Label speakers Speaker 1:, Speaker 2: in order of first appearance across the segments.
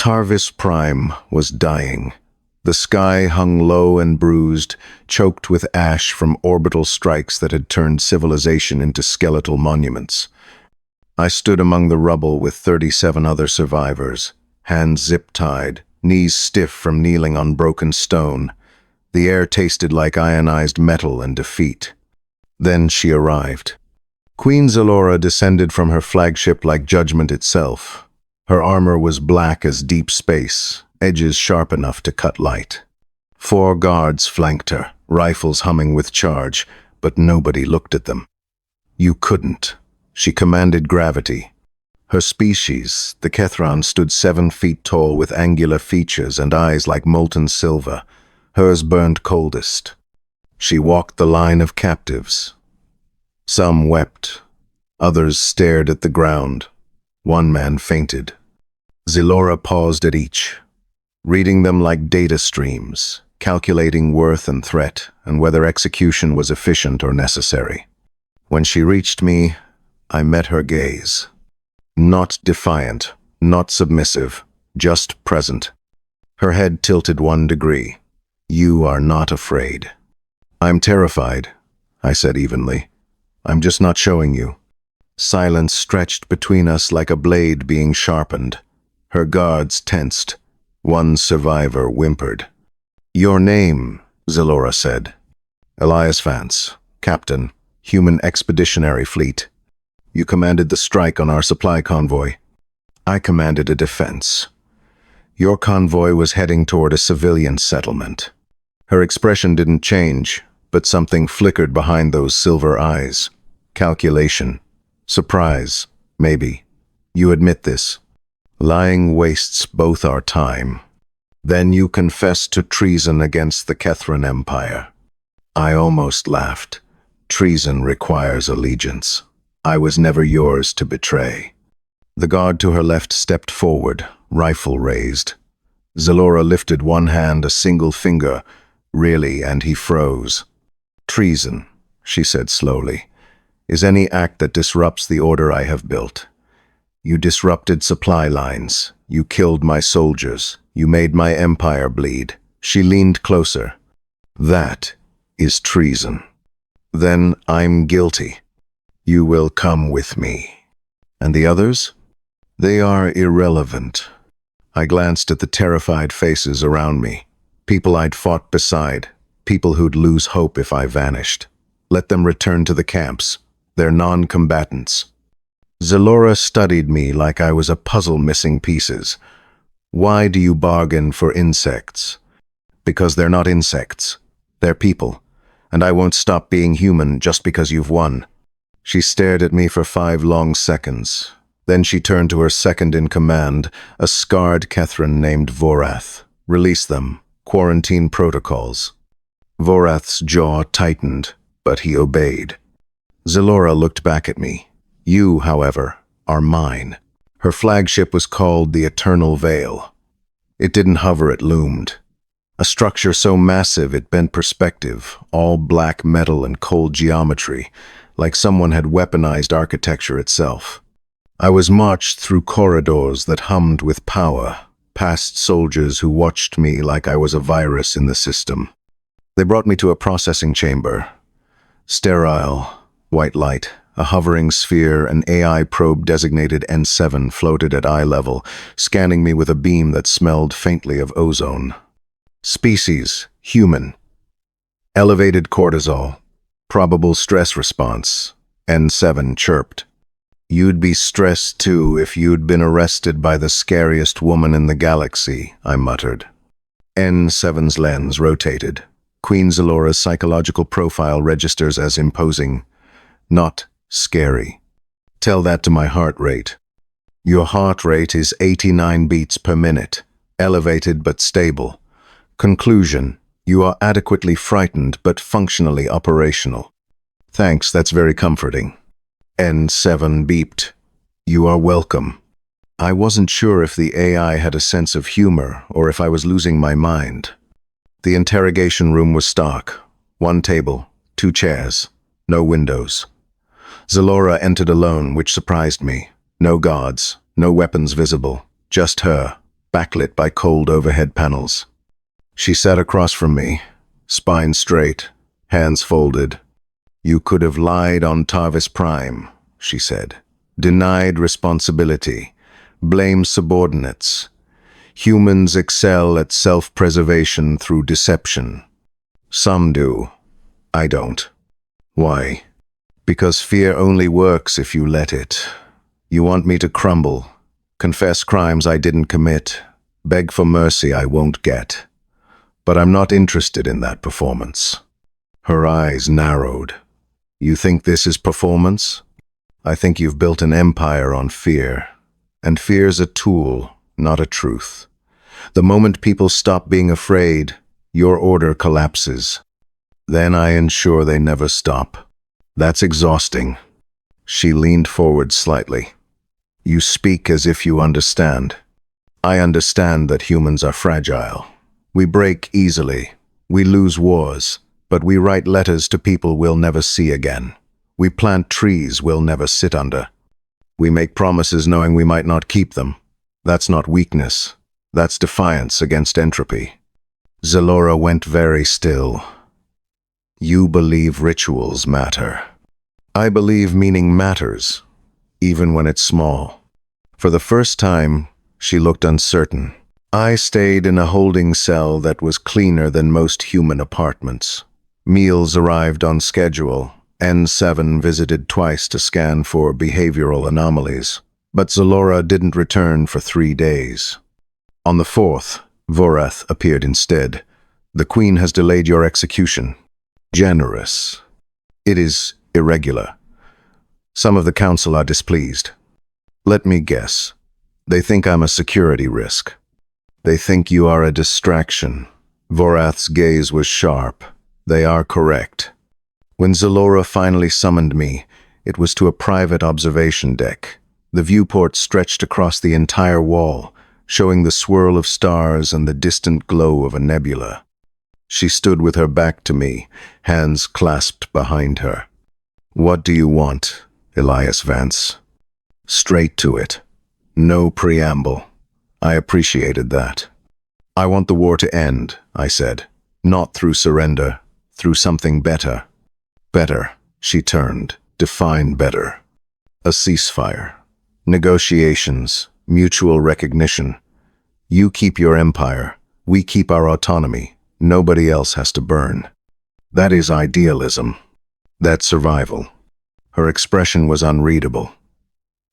Speaker 1: Tarvis Prime was dying. The sky hung low and bruised, choked with ash from orbital strikes that had turned civilization into skeletal monuments. I stood among the rubble with 37 other survivors, hands zip-tied, knees stiff from kneeling on broken stone. The air tasted like ionized metal and defeat. Then she arrived. Queen Zalora descended from her flagship like judgment itself. Her armor was black as deep space, edges sharp enough to cut light. 4 guards flanked her, rifles humming with charge, but nobody looked at them. You couldn't. She commanded gravity. Her species, the Kethran, stood 7 feet tall with angular features and eyes like molten silver. Hers burned coldest. She walked the line of captives. Some wept. Others stared at the ground. One man fainted. Zalora paused at each, reading them like data streams, calculating worth and threat, and whether execution was efficient or necessary. When she reached me, I met her gaze. Not defiant, not submissive, just present. Her head tilted 1 degree. You are not afraid. I'm terrified, I said evenly. I'm just not showing you. Silence stretched between us like a blade being sharpened. Her guards tensed. 1 survivor whimpered. Your name, Zalora said. Aelys Vance, Captain, Human Expeditionary Fleet. You commanded the strike on our supply convoy. I commanded a defense. Your convoy was heading toward a civilian settlement. Her expression didn't change, but something flickered behind those silver eyes. Calculation. Surprise, maybe. You admit this. Lying wastes both our time. Then you confess to treason against the Kethran Empire. I almost laughed. Treason requires allegiance. I was never yours to betray. The guard to her left stepped forward, rifle raised. Zalora lifted 1 hand, a single finger, really, and he froze. Treason, she said slowly, is any act that disrupts the order I have built. You disrupted supply lines. You killed my soldiers. You made my empire bleed. She leaned closer. That is treason. Then I'm guilty. You will come with me. And the others? They are irrelevant. I glanced at the terrified faces around me. People I'd fought beside. People who'd lose hope if I vanished. Let them return to the camps. They're non-combatants. Zalora studied me like I was a puzzle missing pieces. Why do you bargain for insects? Because they're not insects. They're people. And I won't stop being human just because you've won. She stared at me for 5 long seconds. Then she turned to her second-in-command, a scarred Kethran named Vorath. Release them. Quarantine protocols. Vorath's jaw tightened, but he obeyed. Zalora looked back at me. You, however, are mine. Her flagship was called the Eternal Veil. It didn't hover, it loomed. A structure so massive it bent perspective, all black metal and cold geometry, like someone had weaponized architecture itself. I was marched through corridors that hummed with power, past soldiers who watched me like I was a virus in the system. They brought me to a processing chamber. Sterile, white light, a hovering sphere, an AI probe designated N7 floated at eye level, scanning me with a beam that smelled faintly of ozone. Species, human. Elevated cortisol. Probable stress response. N7 chirped. You'd be stressed too if you'd been arrested by the scariest woman in the galaxy, I muttered. N7's lens rotated. Queen Zalora's psychological profile registers as imposing, not scary. Tell that to my heart rate. Your heart rate is 89 beats per minute, elevated but stable. Conclusion, you are adequately frightened but functionally operational. Thanks, that's very comforting. N7 beeped. You are welcome. I wasn't sure if the AI had a sense of humor or if I was losing my mind. The interrogation room was stark. 1 table, 2 chairs, no windows. Zalora entered alone, which surprised me. No guards, no weapons visible, just her, backlit by cold overhead panels. She sat across from me, spine straight, hands folded. "You could have lied on Tarvis Prime," she said. "Denied responsibility, blamed subordinates. Humans excel at self-preservation through deception. Some do. I don't. Why? Because fear only works if you let it. You want me to crumble, confess crimes I didn't commit, beg for mercy I won't get. But I'm not interested in that performance." Her eyes narrowed. "You think this is performance? I think you've built an empire on fear. And fear's a tool, not a truth. The moment people stop being afraid, your order collapses. Then I ensure they never stop. That's exhausting." She leaned forward slightly. "You speak as if you understand. I understand that humans are fragile. We break easily. We lose wars, but we write letters to people we'll never see again. We plant trees we'll never sit under. We make promises knowing we might not keep them. That's not weakness. That's defiance against entropy." Zalora went very still. "You believe rituals matter. I believe meaning matters, even when it's small." For the first time, she looked uncertain. I stayed in a holding cell that was cleaner than most human apartments. Meals arrived on schedule. N7 visited twice to scan for behavioral anomalies. But Zalora didn't return for 3 days. On the 4th, Vorath appeared instead. "The Queen has delayed your execution." Generous. It is irregular. Some of the Council are displeased. Let me guess. They think I'm a security risk. They think you are a distraction. Vorath's gaze was sharp. They are correct. When Zalora finally summoned me, it was to a private observation deck. The viewport stretched across the entire wall, showing the swirl of stars and the distant glow of a nebula. She stood with her back to me, hands clasped behind her. "What do you want, Elias Vance?" Straight to it. No preamble. I appreciated that. "I want the war to end," I said. "Not through surrender, through something better." "Better," she turned. "Define better." "A ceasefire. Negotiations. Mutual recognition. You keep your empire. We keep our autonomy. Nobody else has to burn." That is idealism. That's survival. Her expression was unreadable.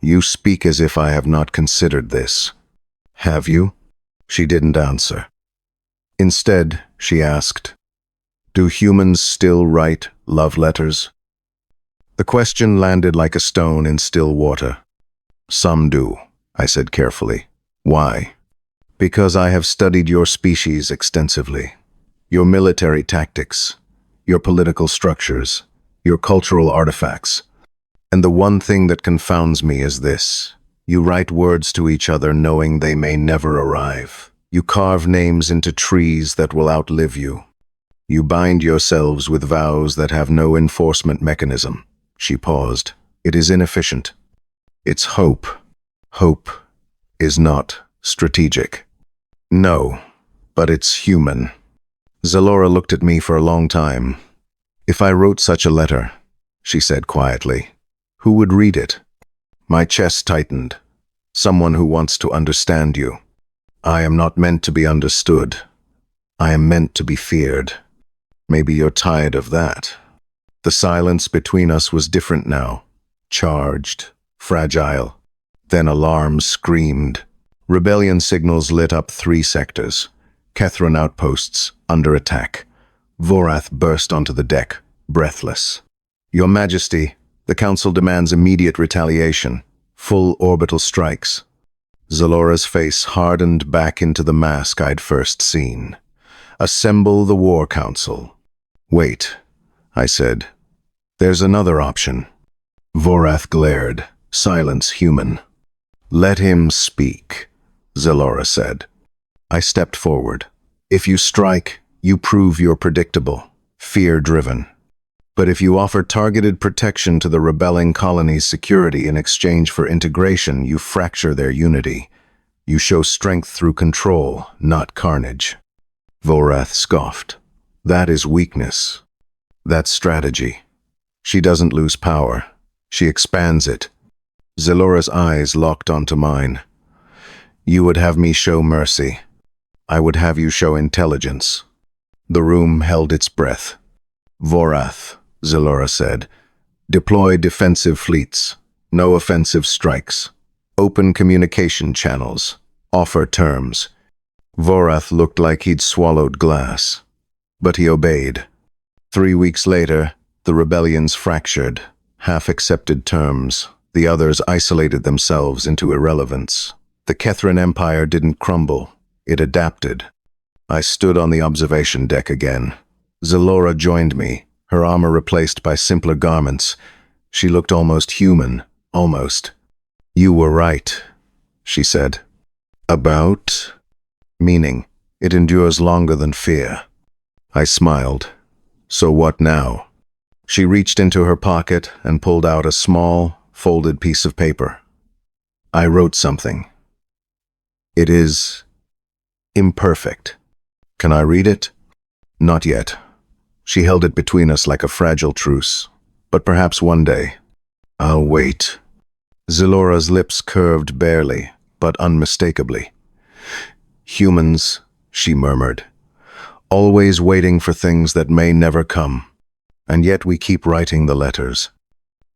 Speaker 1: "You speak as if I have not considered this." "Have you?" She didn't answer. Instead, she asked, "Do humans still write love letters?" The question landed like a stone in still water. "Some do," I said carefully. "Why?" "Because I have studied your species extensively. Your military tactics, your political structures, your cultural artifacts. And the one thing that confounds me is this. You write words to each other knowing they may never arrive. You carve names into trees that will outlive you. You bind yourselves with vows that have no enforcement mechanism." She paused. "It is inefficient. It's hope. Hope is not strategic." "No, but it's human." Zalora looked at me for a long time. "If I wrote such a letter," she said quietly, "who would read it?" My chest tightened. "Someone who wants to understand you." "I am not meant to be understood. I am meant to be feared." "Maybe you're tired of that." The silence between us was different now. Charged, fragile. Then alarms screamed. Rebellion signals lit up 3 sectors. Kethran outposts under attack. Vorath burst onto the deck, breathless. "Your Majesty, the Council demands immediate retaliation. Full orbital strikes." Zalora's face hardened back into the mask I'd first seen. "Assemble the War Council." "Wait," I said. "There's another option." Vorath glared. Silence human. "Let him speak," Zalora said. I stepped forward. "If you strike, you prove you're predictable, fear-driven. But if you offer targeted protection to the rebelling colony's security in exchange for integration, you fracture their unity. You show strength through control, not carnage. Vorath scoffed. That is weakness. That's strategy. She doesn't lose power. She expands it. Zelora's eyes locked onto mine. You would have me show mercy. I would have you show intelligence. The room held its breath. Vorath, Zelora said. Deploy defensive fleets. No offensive strikes. Open communication channels. Offer terms. Vorath looked like he'd swallowed glass. But he obeyed. 3 weeks later, the rebellions fractured. Half accepted terms. The others isolated themselves into irrelevance. The Kethran Empire didn't crumble. It adapted. I stood on the observation deck again. Zelora joined me, her armor replaced by simpler garments. She looked almost human, almost. You were right, she said. About? Meaning, it endures longer than fear. I smiled. So what now? She reached into her pocket and pulled out a small, folded piece of paper. I wrote something. It is imperfect. Can I read it? Not yet. She held it between us like a fragile truce. But perhaps one day. I'll wait. Zelora's lips curved barely, but unmistakably. Humans, she murmured, always waiting for things that may never come. And yet we keep writing the letters.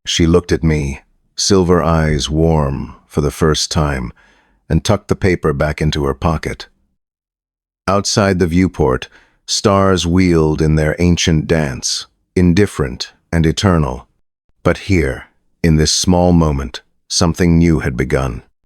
Speaker 1: She looked at me, silver eyes warm for the first time, and tucked the paper back into her pocket. Outside the viewport, stars wheeled in their ancient dance, indifferent and eternal. But here, in this small moment, something new had begun.